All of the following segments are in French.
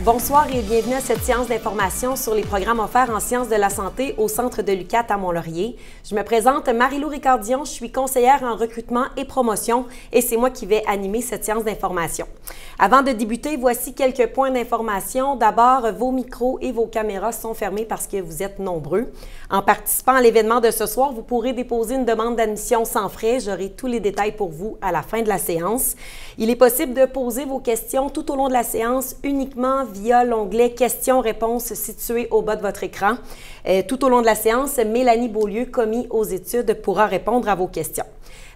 Bonsoir et bienvenue à cette séance d'information sur les programmes offerts en sciences de la santé au Centre de l'UQAT à Mont-Laurier. Je me présente Marie-Lou Ricardion, je suis conseillère en recrutement et promotion et c'est moi qui vais animer cette séance d'information. Avant de débuter, voici quelques points d'information. D'abord, vos micros et vos caméras sont fermés parce que vous êtes nombreux. En participant à l'événement de ce soir, vous pourrez déposer une demande d'admission sans frais. J'aurai tous les détails pour vous à la fin de la séance. Il est possible de poser vos questions tout au long de la séance uniquement via l'onglet « Questions-réponses » situé au bas de votre écran. Tout au long de la séance, Mélanie Beaulieu, commis aux études, pourra répondre à vos questions.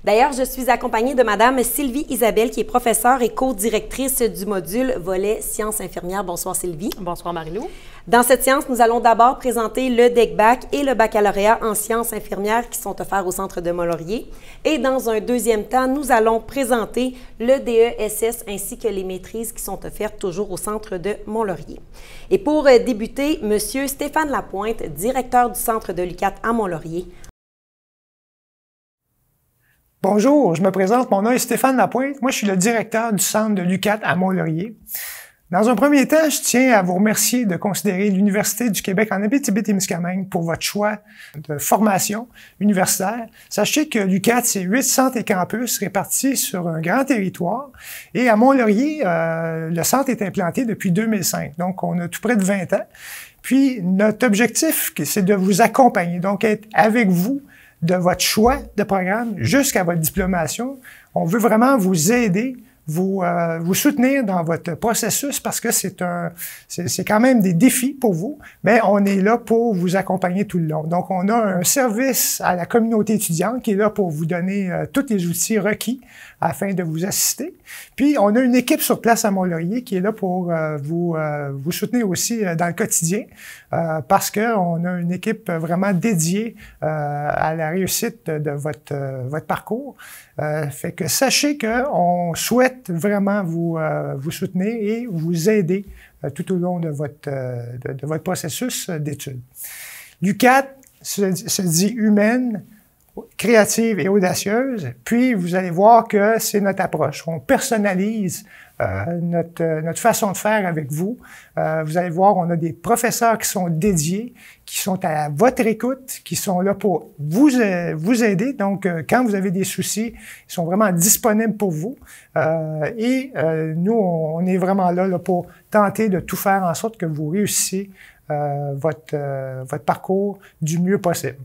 D'ailleurs, je suis accompagnée de Mme Sylvie Isabelle, qui est professeure et co-directrice du module volet sciences infirmières. Bonsoir Sylvie. Bonsoir Marie-Lou. Dans cette séance, nous allons d'abord présenter le DECBac et le baccalauréat en sciences infirmières qui sont offerts au Centre de Mont-Laurier. Et dans un deuxième temps, nous allons présenter le DESS ainsi que les maîtrises qui sont offertes toujours au Centre de Mont-Laurier. Et pour débuter, M. Stéphane Lapointe, directeur du Centre de l'UQAT à Mont-Laurier. Bonjour, je me présente, mon nom est Stéphane Lapointe. Moi, je suis le directeur du Centre de l'UQAT à Mont-Laurier. Dans un premier temps, je tiens à vous remercier de considérer l'Université du Québec en Abitibi-Témiscamingue pour votre choix de formation universitaire. Sachez que l'UQAT, c'est 8 centres et campus répartis sur un grand territoire. Et à Mont-Laurier, le centre est implanté depuis 2005. Donc, on a tout près de 20 ans. Puis, notre objectif, c'est de vous accompagner, donc être avec vous de votre choix de programme jusqu'à votre diplomation. On veut vraiment vous aider, vous soutenir dans votre processus parce que c'est quand même des défis pour vous, mais on est là pour vous accompagner tout le long. Donc, on a un service à la communauté étudiante qui est là pour vous donner tous les outils requis afin de vous assister. Puis, on a une équipe sur place à Mont-Laurier qui est là pour vous soutenir aussi dans le quotidien parce qu'on a une équipe vraiment dédiée à la réussite de votre parcours. Fait que sachez qu'on souhaite vraiment vous soutenir et vous aider tout au long de votre processus d'études. L'UQAT se dit humaine, créative et audacieuse, puis vous allez voir que c'est notre approche. On personnalise notre façon de faire avec vous. Vous allez voir, on a des professeurs qui sont dédiés, qui sont à votre écoute, qui sont là pour vous aider. Donc, quand vous avez des soucis, ils sont vraiment disponibles pour vous. Nous, on est vraiment là pour tenter de tout faire en sorte que vous réussissiez votre parcours du mieux possible.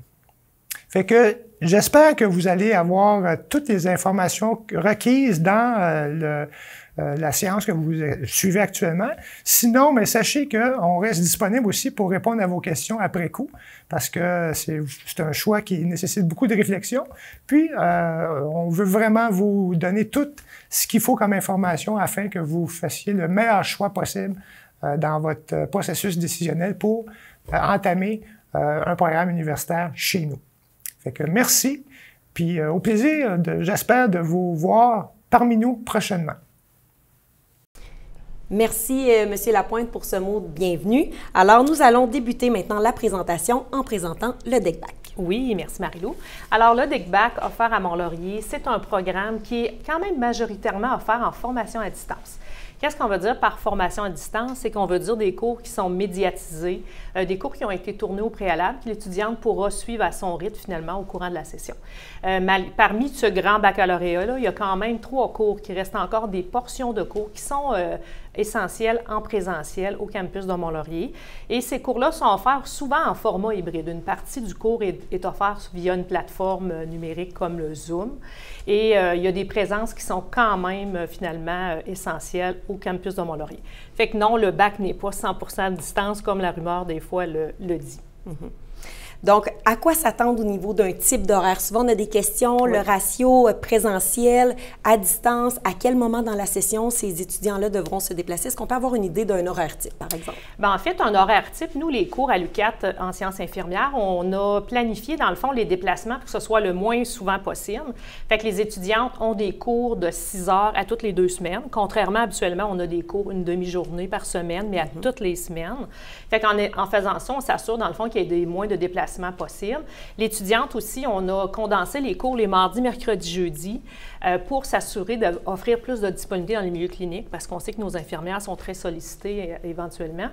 Fait que j'espère que vous allez avoir toutes les informations requises dans la séance que vous suivez actuellement. Sinon, mais sachez qu'on reste disponible aussi pour répondre à vos questions après coup, parce que c'est un choix qui nécessite beaucoup de réflexion. Puis, on veut vraiment vous donner tout ce qu'il faut comme information afin que vous fassiez le meilleur choix possible dans votre processus décisionnel pour entamer un programme universitaire chez nous. Fait que merci, puis au plaisir, j'espère, de vous voir parmi nous prochainement. Merci, M. Lapointe, pour ce mot de bienvenue. Alors, nous allons débuter maintenant la présentation en présentant le DECBac. Oui, merci Marie-Lou. Alors, le DECBac offert à Mont-Laurier, c'est un programme qui est quand même majoritairement offert en formation à distance. Qu'est-ce qu'on veut dire par formation à distance? C'est qu'on veut dire des cours qui sont médiatisés, des cours qui ont été tournés au préalable, que l'étudiante pourra suivre à son rythme finalement au courant de la session. Parmi ce grand baccalauréat-là, il y a quand même 3 cours qui restent encore des portions de cours qui sont essentiels en présentiel au campus de Mont-Laurier. Et ces cours-là sont offerts souvent en format hybride. Une partie du cours est offerte via une plateforme numérique comme le Zoom. Et il y a des présences qui sont quand même finalement essentielles au campus de Mont-Laurier. Fait que non, le bac n'est pas 100% à distance comme la rumeur des fois le dit. Mm-hmm. Donc, à quoi s'attendre au niveau d'un type d'horaire? Souvent, on a des questions, oui. Le ratio présentiel, à distance, à quel moment dans la session ces étudiants-là devront se déplacer? Est-ce qu'on peut avoir une idée d'un horaire type, par exemple? Bien, en fait, un horaire type, nous, les cours à l'UQAT en sciences infirmières, on a planifié, dans le fond, les déplacements pour que ce soit le moins souvent possible. Fait que les étudiantes ont des cours de 6 heures à toutes les 2 semaines. Contrairement, habituellement, on a des cours une demi-journée par semaine, mais à toutes les semaines. Fait qu'en faisant ça, on s'assure, dans le fond, qu'il y ait moins de déplacements déplacement possible. L'étudiante aussi, on a condensé les cours les mardis, mercredis, jeudis pour s'assurer d'offrir plus de disponibilité dans les milieux cliniques parce qu'on sait que nos infirmières sont très sollicitées éventuellement.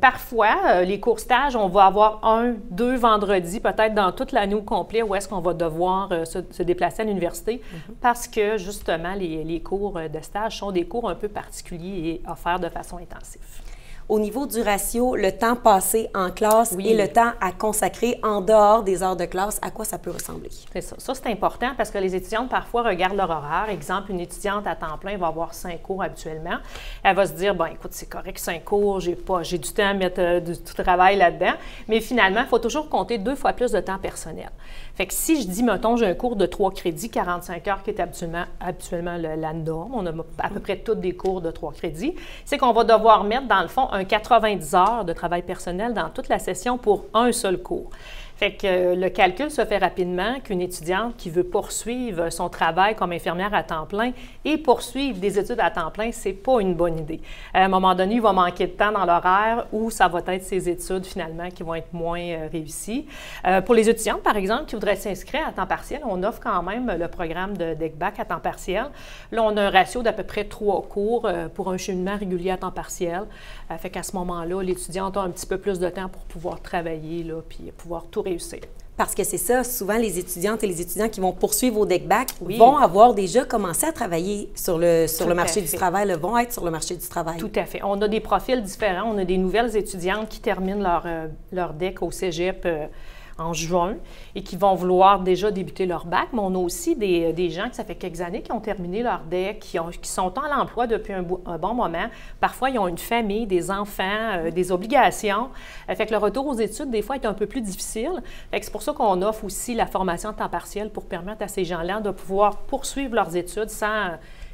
Parfois, les cours stages, on va avoir 1, 2 vendredis, peut-être dans toute l'année au complet, où est-ce qu'on va devoir se déplacer à l'université parce que, justement, les cours de stage sont des cours un peu particuliers et offerts de façon intensive. Au niveau du ratio, le temps passé en classe et le temps à consacrer en dehors des heures de classe, à quoi ça peut ressembler? C'est ça. Ça, c'est important parce que les étudiantes, parfois, regardent leur horaire. Exemple, une étudiante à temps plein va avoir 5 cours habituellement. Elle va se dire, bon, écoute, c'est correct, 5 cours, j'ai du temps à mettre du travail là-dedans. Mais finalement, il faut toujours compter 2 fois plus de temps personnel. Fait que si je dis, mettons, j'ai un cours de 3 crédits, 45 heures qui est habituellement la norme, on a à peu près tous des cours de 3 crédits, c'est qu'on va devoir mettre, dans le fond, un 90 heures de travail personnel dans toute la session pour un seul cours. Fait que le calcul se fait rapidement qu'une étudiante qui veut poursuivre son travail comme infirmière à temps plein et poursuivre des études à temps plein, c'est pas une bonne idée. À un moment donné, il va manquer de temps dans l'horaire ou ça va être ses études finalement qui vont être moins réussies. Pour les étudiantes, par exemple, qui voudraient s'inscrire à temps partiel, on offre quand même le programme de DECBAC à temps partiel. Là, on a un ratio d'à peu près 3 cours pour un cheminement régulier à temps partiel. Fait qu'à ce moment-là, l'étudiante a un petit peu plus de temps pour pouvoir travailler là, puis pouvoir tout réussir. Parce que c'est ça, souvent les étudiantes et les étudiants qui vont poursuivre au DECBAC vont avoir déjà commencé à travailler sur le marché du travail, vont être sur le marché du travail. Tout à fait. On a des profils différents. On a des nouvelles étudiantes qui terminent leur DEC au cégep en juin et qui vont vouloir déjà débuter leur bac, mais on a aussi des gens qui, ça fait quelques années, qui ont terminé leur DEC, qui sont en emploi depuis un bon moment. Parfois, ils ont une famille, des enfants, des obligations. Fait que le retour aux études, des fois, est un peu plus difficile. Fait que c'est pour ça qu'on offre aussi la formation à temps partiel pour permettre à ces gens-là de pouvoir poursuivre leurs études sans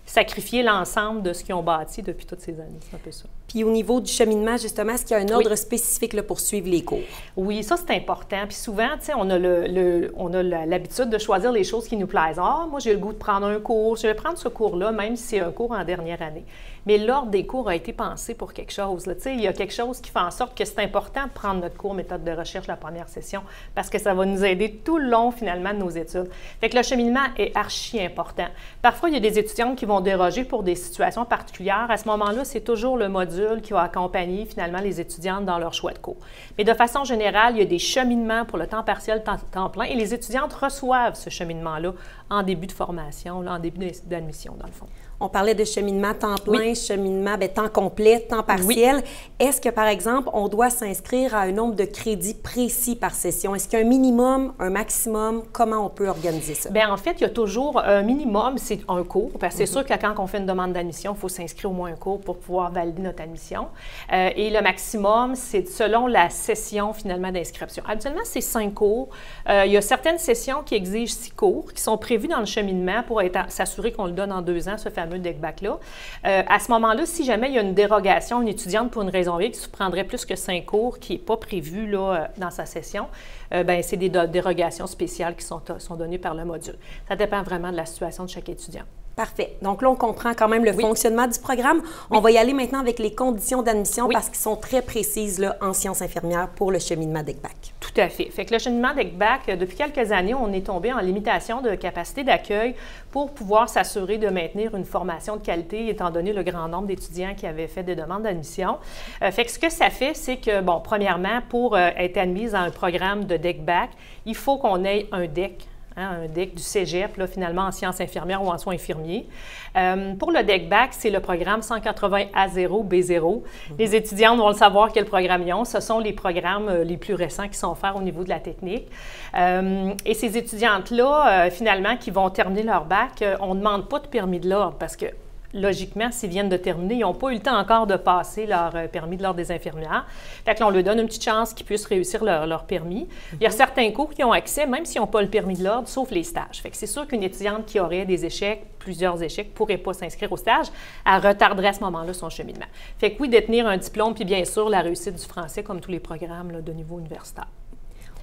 sacrifier l'ensemble de ce qu'ils ont bâti depuis toutes ces années. C'est un peu ça. Puis au niveau du cheminement, justement, est-ce qu'il y a un ordre spécifique là, pour suivre les cours? Oui, ça, c'est important. Puis souvent, tu sais, on a l'habitude de choisir les choses qui nous plaisent. Ah, moi, j'ai le goût de prendre un cours. Je vais prendre ce cours-là, même si c'est un cours en dernière année. Mais l'ordre des cours a été pensé pour quelque chose. Tu sais, il y a quelque chose qui fait en sorte que c'est important de prendre notre cours méthode de recherche la première session parce que ça va nous aider tout le long, finalement, de nos études. Fait que le cheminement est archi important. Parfois, il y a des étudiantes qui vont déroger pour des situations particulières. À ce moment-là, c'est toujours le module qui va accompagner, finalement, les étudiantes dans leur choix de cours. Mais de façon générale, il y a des cheminements pour le temps partiel, temps plein, et les étudiantes reçoivent ce cheminement-là en début de formation, là, en début d'admission, dans le fond. On parlait de cheminement temps plein, cheminement temps complet, temps partiel. Est-ce que, par exemple, on doit s'inscrire à un nombre de crédits précis par session? Est-ce qu'il y a un minimum, un maximum? Comment on peut organiser ça? Bien, en fait, il y a toujours un minimum, c'est un cours. Parce que c'est sûr que quand on fait une demande d'admission, il faut s'inscrire au moins un cours pour pouvoir valider notre admission. Et le maximum, c'est selon la session, finalement, d'inscription. Habituellement, c'est 5 cours. Il y a certaines sessions qui exigent 6 cours, qui sont prévus dans le cheminement pour s'assurer qu'on le donne en 2 ans, ce fameux DECBAC-là. À ce moment-là, si jamais il y a une dérogation, une étudiante pour une raison X prendrait plus que 5 cours qui n'est pas prévu là, dans sa session, bien, c'est des dérogations spéciales qui sont données par le module. Ça dépend vraiment de la situation de chaque étudiant. Parfait. Donc là, on comprend quand même le fonctionnement du programme. On va y aller maintenant avec les conditions d'admission parce qu'elles sont très précises là, en sciences infirmières pour le cheminement DECBAC. Tout à fait. Fait que le cheminement DECBAC, depuis quelques années, on est tombé en limitation de capacité d'accueil pour pouvoir s'assurer de maintenir une formation de qualité, étant donné le grand nombre d'étudiants qui avaient fait des demandes d'admission. Fait que ce que ça fait, c'est que, bon, premièrement, pour être admise à un programme de DECBAC, il faut qu'on ait un DEC. Un DEC du cégep, là, finalement, en sciences infirmières ou en soins infirmiers. Pour le DECBAC, c'est le programme 180 A0, B0. Les étudiants vont le savoir quel programme ils ont. Ce sont les programmes les plus récents qui sont offerts au niveau de la technique. Et ces étudiantes-là, finalement, qui vont terminer leur bac, on ne demande pas de permis de l'ordre parce que logiquement, s'ils viennent de terminer, ils n'ont pas eu le temps encore de passer leur permis de l'ordre des infirmières. Fait que là, on leur donne une petite chance qu'ils puissent réussir leur permis. Il y a certains cours qui ont accès, même s'ils n'ont pas le permis de l'ordre, sauf les stages. Fait que c'est sûr qu'une étudiante qui aurait des échecs, plusieurs échecs, ne pourrait pas s'inscrire au stage. Elle retarderait à ce moment-là son cheminement. Fait que oui, détenir un diplôme, puis bien sûr, la réussite du français, comme tous les programmes là, de niveau universitaire.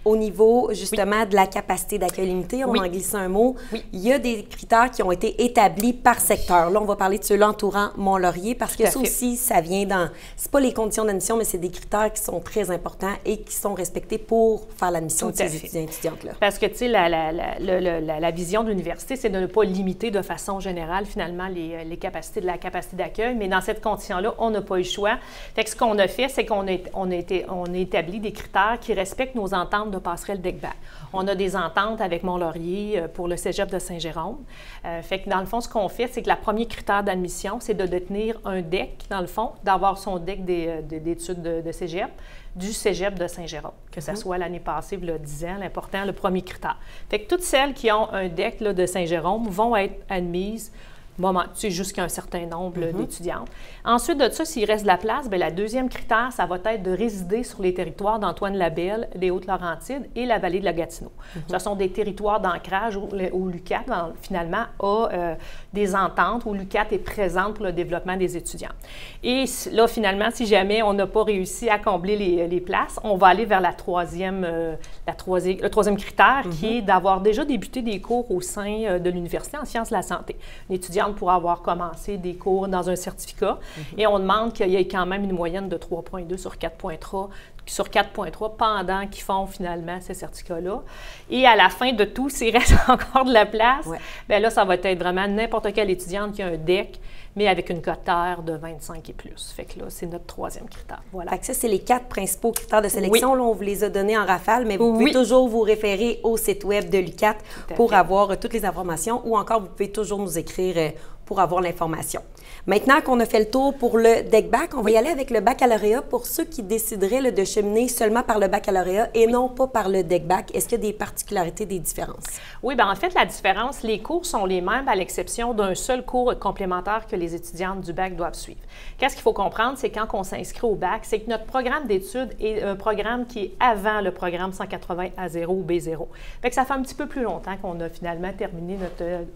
Au niveau, justement, de la capacité d'accueil limité, on en glisse un mot, il y a des critères qui ont été établis par secteur. Là, on va parler de ceux-là entourant Mont-Laurier parce que ça aussi, ça vient dans... C'est pas les conditions d'admission, mais c'est des critères qui sont très importants et qui sont respectés pour faire l'admission de ces étudiants et étudiantes-là. Parce que, tu sais, la vision de l'université, c'est de ne pas limiter de façon générale, finalement, les capacités de la capacité d'accueil, mais dans cette condition-là, on n'a pas eu le choix. Fait que ce qu'on a fait, c'est qu'on a établi des critères qui respectent nos ententes de passerelle DECBAC. On a des ententes avec Mont-Laurier pour le cégep de Saint-Jérôme. Fait que dans le fond, ce qu'on fait, c'est que le premier critère d'admission, c'est de détenir un DEC, dans le fond, d'avoir son DEC d'études de cégep, du cégep de Saint-Jérôme, que ce soit l'année passée, il y a 10 ans, l'important, le premier critère. Fait que toutes celles qui ont un DEC là, de Saint-Jérôme vont être admises jusqu'à un certain nombre d'étudiantes. Ensuite de ça, s'il reste de la place, bien, la deuxième critère, ça va être de résider sur les territoires d'Antoine-Labelle, des Hautes-Laurentides et la vallée de la Gatineau. Ce sont des territoires d'ancrage où l'UQAT, finalement, a des ententes, où l'UQAT est présente pour le développement des étudiants. Et là, finalement, si jamais on n'a pas réussi à combler les places, on va aller vers le troisième critère, qui est d'avoir déjà débuté des cours au sein de l'Université en sciences de la santé. Une étudiante pourra avoir commencé des cours dans un certificat et on demande qu'il y ait quand même une moyenne de 3,2 sur 4,3 pendant qu'ils font finalement ces certificats-là. Et à la fin de tout, s'il reste encore de la place, bien là, ça va être vraiment n'importe quelle étudiante qui a un DEC, mais avec une cote terre de 25 et plus. Fait que là, c'est notre troisième critère. Voilà. Fait que ça, c'est les 4 principaux critères de sélection. Là, on vous les a donnés en rafale, mais vous pouvez toujours vous référer au site web de l'UQAT pour avoir toutes les informations ou encore, vous pouvez toujours nous écrire pour avoir l'information. Maintenant qu'on a fait le tour pour le DECBAC, on va y aller avec le baccalauréat pour ceux qui décideraient là, de cheminer seulement par le baccalauréat et non pas par le DECBAC. Est-ce qu'il y a des particularités, des différences? Oui, bien en fait, la différence, les cours sont les mêmes à l'exception d'un seul cours complémentaire que les étudiantes du bac doivent suivre. Qu'est-ce qu'il faut comprendre, c'est quand on s'inscrit au bac, c'est que notre programme d'études est un programme qui est avant le programme 180 A0 ou B0. Fait que ça fait un petit peu plus longtemps qu'on a finalement terminé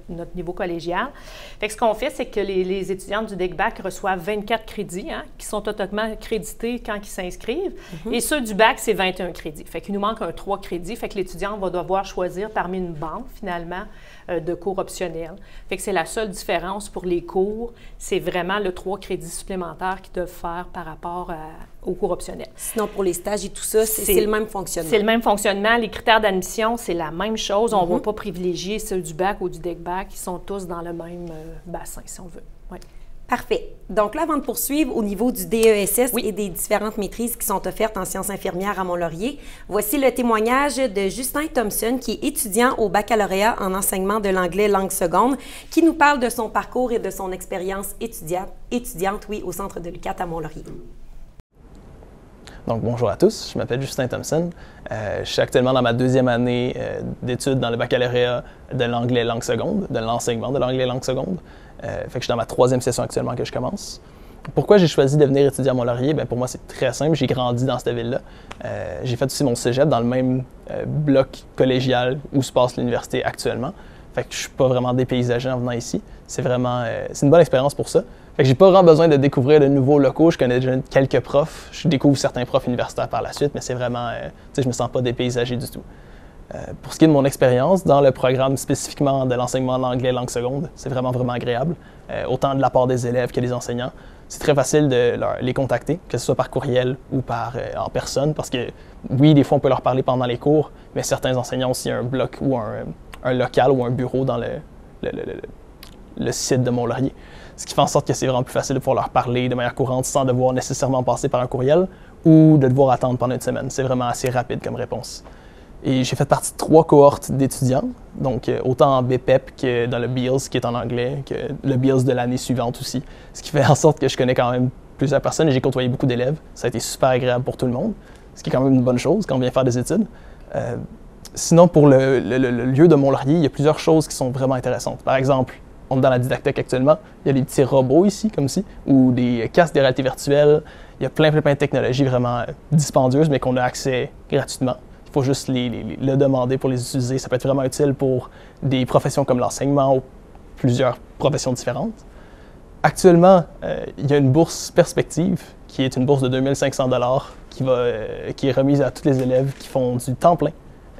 notre niveau collégial. Fait que ce qu'on fait, c'est que les étudiantes du DECBAC reçoivent 24 crédits qui sont totalement crédités quand ils s'inscrivent. Et ceux du bac, c'est 21 crédits. Fait qu'il nous manque un 3 crédits. Fait que l'étudiant va devoir choisir parmi une banque, finalement, de cours optionnels. Fait que c'est la seule différence pour les cours. C'est vraiment le 3 crédits supplémentaires qu'ils doivent faire par rapport aux cours optionnels. Sinon, pour les stages et tout ça, c'est le même fonctionnement. C'est le même fonctionnement. Les critères d'admission, c'est la même chose. On ne va pas privilégier ceux du bac ou du DECBAC. Ils sont tous dans le même bassin, si on veut. Ouais. Parfait. Donc là, avant de poursuivre au niveau du DESS et des différentes maîtrises qui sont offertes en sciences infirmières à Mont-Laurier, voici le témoignage de Justin Thompson, qui est étudiant au baccalauréat en enseignement de l'anglais langue seconde, qui nous parle de son parcours et de son expérience étudiante au centre de l'UQAT à Mont-Laurier. Donc, bonjour à tous, je m'appelle Justin Thompson. Je suis actuellement dans ma deuxième année d'études dans le baccalauréat de l'anglais langue seconde, de l'enseignement de l'anglais langue seconde. Fait que je suis dans ma troisième session actuellement que je commence. Pourquoi j'ai choisi de venir étudier à Mont-Laurier? Bien, pour moi, c'est très simple. J'ai grandi dans cette ville-là. J'ai fait aussi mon cégep dans le même bloc collégial où se passe l'université actuellement. Fait que je ne suis pas vraiment dépaysagé en venant ici. C'est vraiment c'est une bonne expérience pour ça. Fait que j'ai pas vraiment besoin de découvrir de nouveaux locaux. Je connais déjà quelques profs. Je découvre certains profs universitaires par la suite, mais c'est vraiment, je me sens pas dépaysagé du tout. Pour ce qui est de mon expérience, dans le programme spécifiquement de l'enseignement de l'anglais langue seconde, c'est vraiment agréable, autant de la part des élèves que des enseignants. C'est très facile de les contacter, que ce soit par courriel ou en personne, parce que oui, des fois on peut leur parler pendant les cours, mais certains enseignants ont aussi un bloc ou un local ou un bureau dans le site de Mont-Laurier. Ce qui fait en sorte que c'est vraiment plus facile de pouvoir leur parler de manière courante sans devoir nécessairement passer par un courriel ou de devoir attendre pendant une semaine. C'est vraiment assez rapide comme réponse. Et j'ai fait partie de 3 cohortes d'étudiants, donc autant en BPEP que dans le BEALS qui est en anglais, que le BEALS de l'année suivante aussi. Ce qui fait en sorte que je connais quand même plusieurs personnes et j'ai côtoyé beaucoup d'élèves. Ça a été super agréable pour tout le monde, ce qui est quand même une bonne chose quand on vient faire des études. Sinon, pour le lieu de Mont-Laurier, il y a plusieurs choses qui sont vraiment intéressantes. Par exemple, on est dans la didactèque actuellement, il y a des petits robots ici, comme ci, ou des casques de réalité virtuelle. Il y a plein de technologies vraiment dispendieuses, mais qu'on a accès gratuitement. Il faut juste le demander pour les utiliser. Ça peut être vraiment utile pour des professions comme l'enseignement ou plusieurs professions différentes. Actuellement, il y a une bourse Perspective qui est une bourse de 2500 $ qui est remise à tous les élèves qui font du temps plein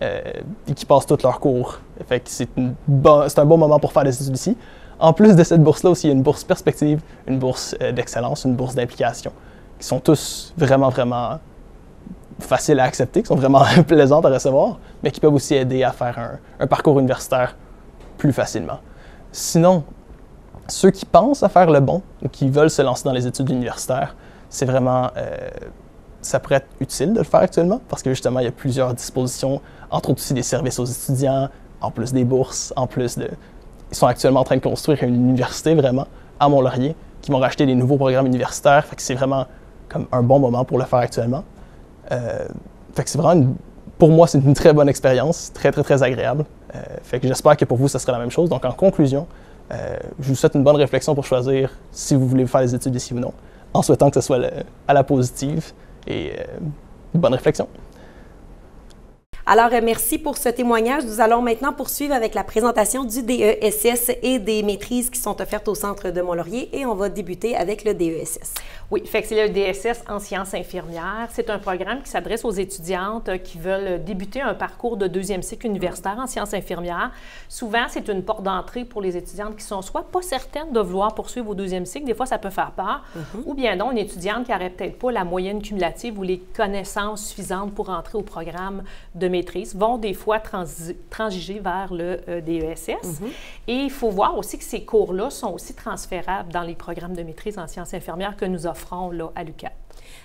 et qui passent tous leurs cours. Fait que c'est un bon moment pour faire des études ici. En plus de cette bourse-là aussi, il y a une bourse perspective, une bourse d'excellence, une bourse d'implication, qui sont tous vraiment, vraiment faciles à accepter, qui sont vraiment plaisantes à recevoir, mais qui peuvent aussi aider à faire un parcours universitaire plus facilement. Sinon, ceux qui pensent à faire le bon ou qui veulent se lancer dans les études universitaires, c'est vraiment, ça pourrait être utile de le faire actuellement parce que justement, il y a plusieurs dispositions, entre autres aussi des services aux étudiants, en plus des bourses, en plus de... Ils sont actuellement en train de construire une université vraiment à Mont-Laurier qui vont racheter des nouveaux programmes universitaires. Fait que c'est vraiment comme un bon moment pour le faire actuellement. Fait que c'est vraiment, pour moi, c'est une très bonne expérience, très, très, très agréable. Fait que j'espère que pour vous, ça sera la même chose. Donc en conclusion, je vous souhaite une bonne réflexion pour choisir si vous voulez faire des études ici ou non, en souhaitant que ce soit à la positive et une bonne réflexion. Alors, merci pour ce témoignage. Nous allons maintenant poursuivre avec la présentation du DESS et des maîtrises qui sont offertes au Centre de Mont-Laurier et on va débuter avec le DESS. Oui, fait que c'est le DSS en sciences infirmières. C'est un programme qui s'adresse aux étudiantes qui veulent débuter un parcours de deuxième cycle universitaire en sciences infirmières. Souvent, c'est une porte d'entrée pour les étudiantes qui sont soit pas certaines de vouloir poursuivre au deuxième cycle, des fois ça peut faire peur, ou bien donc une étudiante qui n'aurait peut-être pas la moyenne cumulative ou les connaissances suffisantes pour entrer au programme de maîtrise, vont des fois transiger vers le DESS. Et il faut voir aussi que ces cours-là sont aussi transférables dans les programmes de maîtrise en sciences infirmières que nous offrons là, à l'UQAT.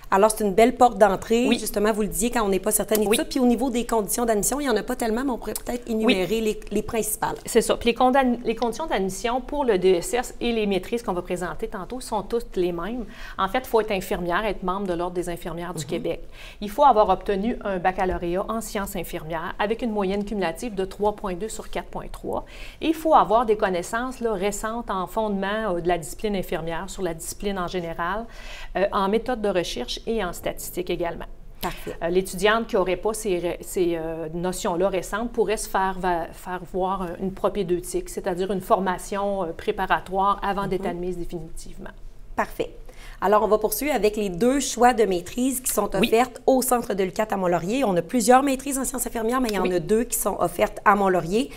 Alors, c'est une belle porte d'entrée. Oui. Justement, vous le disiez, quand on n'est pas certaine et tout ça. Puis au niveau des conditions d'admission, il n'y en a pas tellement, mais on pourrait peut-être énumérer les principales. C'est ça. Puis les conditions d'admission pour le DESS et les maîtrises qu'on va présenter tantôt sont toutes les mêmes. En fait, il faut être infirmière, être membre de l'Ordre des infirmières du Québec. Il faut avoir obtenu un baccalauréat en sciences infirmières avec une moyenne cumulative de 3,2 sur 4,3. Et il faut avoir des connaissances là, récentes en fondement de la discipline infirmière, sur la discipline en général, en méthode de recherche et en statistique également. Parfait. L'étudiante qui n'aurait pas ces notions-là récentes pourrait se faire voir une propédeutique, c'est-à-dire une formation préparatoire avant d'être admise définitivement. Parfait. Alors, on va poursuivre avec les deux choix de maîtrise qui sont offertes au Centre de l'UQAT à Mont-Laurier. On a plusieurs maîtrises en sciences infirmières, mais il y en a deux qui sont offertes à Mont-Laurier.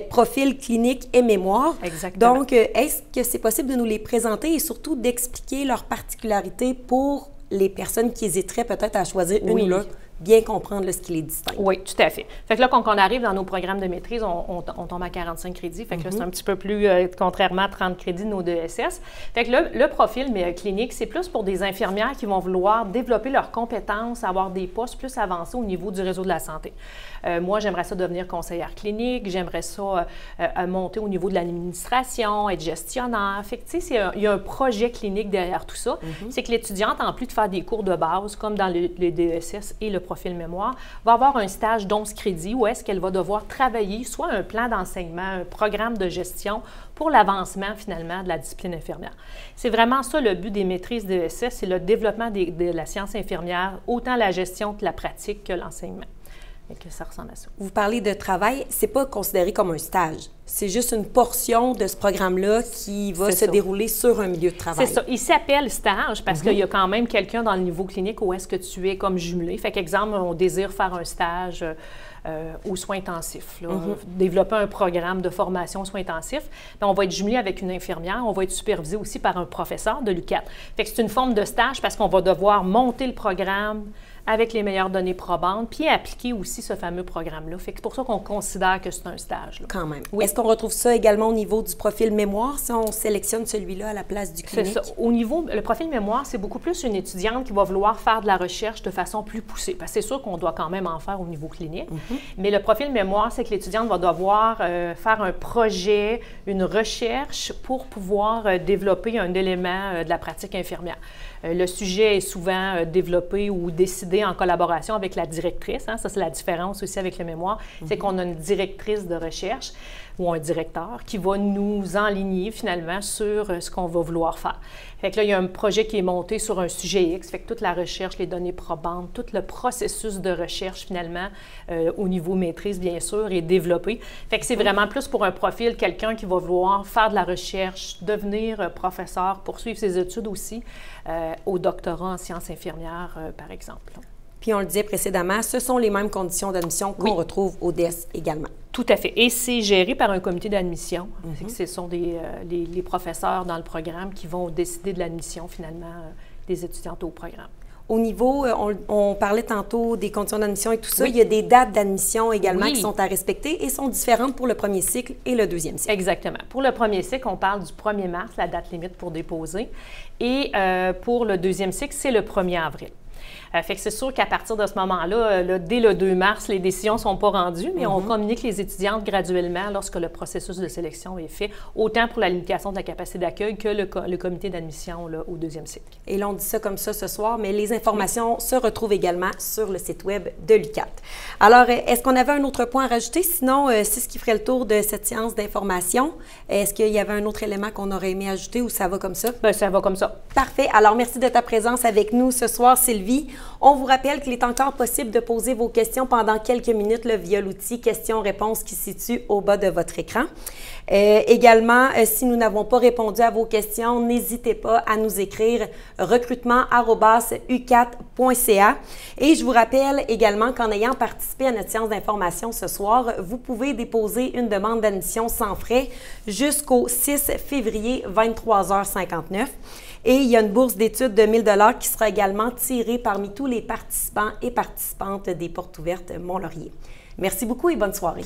Profil clinique et mémoire. Exactement. Donc, est-ce que c'est possible de nous les présenter et surtout d'expliquer leurs particularités pour les personnes qui hésiteraient peut-être à choisir une ou l'autre, bien comprendre là, ce qui les distingue? Oui, tout à fait. Fait que là, quand on arrive dans nos programmes de maîtrise, on tombe à 45 crédits. Fait que là, c'est un petit peu plus, contrairement à 30 crédits de nos DESS. Fait que là, le profil clinique, c'est plus pour des infirmières qui vont vouloir développer leurs compétences, avoir des postes plus avancés au niveau du réseau de la santé. Moi, j'aimerais ça devenir conseillère clinique, j'aimerais ça monter au niveau de l'administration, être gestionnaire. Fait que, tu sais, il y a un projet clinique derrière tout ça. C'est que l'étudiante, en plus de faire des cours de base, comme dans le DESS et le profil mémoire, va avoir un stage d'11 crédits où est-ce qu'elle va devoir travailler soit un plan d'enseignement, un programme de gestion pour l'avancement, finalement, de la discipline infirmière. C'est vraiment ça le but des maîtrises DESS, c'est le développement de la science infirmière, autant la gestion que la pratique que l'enseignement. Et que ça ressemble à ça. Vous parlez de travail, c'est pas considéré comme un stage. C'est juste une portion de ce programme-là qui va se dérouler sur un milieu de travail. C'est ça. Il s'appelle stage parce qu'il y a quand même quelqu'un dans le niveau clinique où est-ce que tu es comme jumelé. Fait qu'exemple, on désire faire un stage aux soins intensifs, là, développer un programme de formation aux soins intensifs. Bien, on va être jumelé avec une infirmière, on va être supervisé aussi par un professeur de l'UQAT. Fait que c'est une forme de stage parce qu'on va devoir monter le programme avec les meilleures données probantes, puis appliquer aussi ce fameux programme-là. Fait que c'est pour ça qu'on considère que c'est un stage. Là. Quand même. Oui. Est-ce qu'on retrouve ça également au niveau du profil mémoire, si on sélectionne celui-là à la place du clinique? C'est ça. Au niveau, le profil mémoire, c'est beaucoup plus une étudiante qui va vouloir faire de la recherche de façon plus poussée. Parce que c'est sûr qu'on doit quand même en faire au niveau clinique. Mais le profil mémoire, c'est que l'étudiante va devoir faire un projet, une recherche pour pouvoir développer un élément de la pratique infirmière. Le sujet est souvent développé ou décidé en collaboration avec la directrice. Hein. Ça, c'est la différence aussi avec le mémoire. C'est qu'on a une directrice de recherche. ou un directeur qui va nous enligner finalement sur ce qu'on va vouloir faire. Fait que là, il y a un projet qui est monté sur un sujet X, fait que toute la recherche, les données probantes, tout le processus de recherche finalement, au niveau maîtrise bien sûr, est développé. Fait que c'est vraiment plus pour un profil, quelqu'un qui va vouloir faire de la recherche, devenir professeur, poursuivre ses études aussi, au doctorat en sciences infirmières, par exemple. Puis on le disait précédemment, ce sont les mêmes conditions d'admission qu'on retrouve au DES également. Tout à fait. Et c'est géré par un comité d'admission. Ce sont les professeurs dans le programme qui vont décider de l'admission finalement des étudiantes au programme. Au niveau, on parlait tantôt des conditions d'admission et tout ça, il y a des dates d'admission également qui sont à respecter et sont différentes pour le premier cycle et le deuxième cycle. Exactement. Pour le premier cycle, on parle du 1er mars, la date limite pour déposer. Et pour le deuxième cycle, c'est le 1er avril. Fait que c'est sûr qu'à partir de ce moment-là, dès le 2 mars, les décisions ne sont pas rendues, mais on communique les étudiantes graduellement lorsque le processus de sélection est fait, autant pour la limitation de la capacité d'accueil que le comité d'admission au deuxième cycle. Et là, on dit ça comme ça ce soir, mais les informations se retrouvent également sur le site web de l'UQAT. Alors, est-ce qu'on avait un autre point à rajouter? Sinon, c'est ce qui ferait le tour de cette séance d'information. Est-ce qu'il y avait un autre élément qu'on aurait aimé ajouter ou ça va comme ça? Bien, ça va comme ça. Parfait. Alors, merci de ta présence avec nous ce soir, Sylvie. On vous rappelle qu'il est encore possible de poser vos questions pendant quelques minutes là, via l'outil questions-réponses qui se situe au bas de votre écran. Également, si nous n'avons pas répondu à vos questions, n'hésitez pas à nous écrire recrutement@ucat.ca. Et je vous rappelle également qu'en ayant participé à notre séance d'information ce soir, vous pouvez déposer une demande d'admission sans frais jusqu'au 6 février, 23h59. Et il y a une bourse d'études de 1 000 $ qui sera également tirée parmi tous les participants et participantes des Portes ouvertes Mont-Laurier. Merci beaucoup et bonne soirée.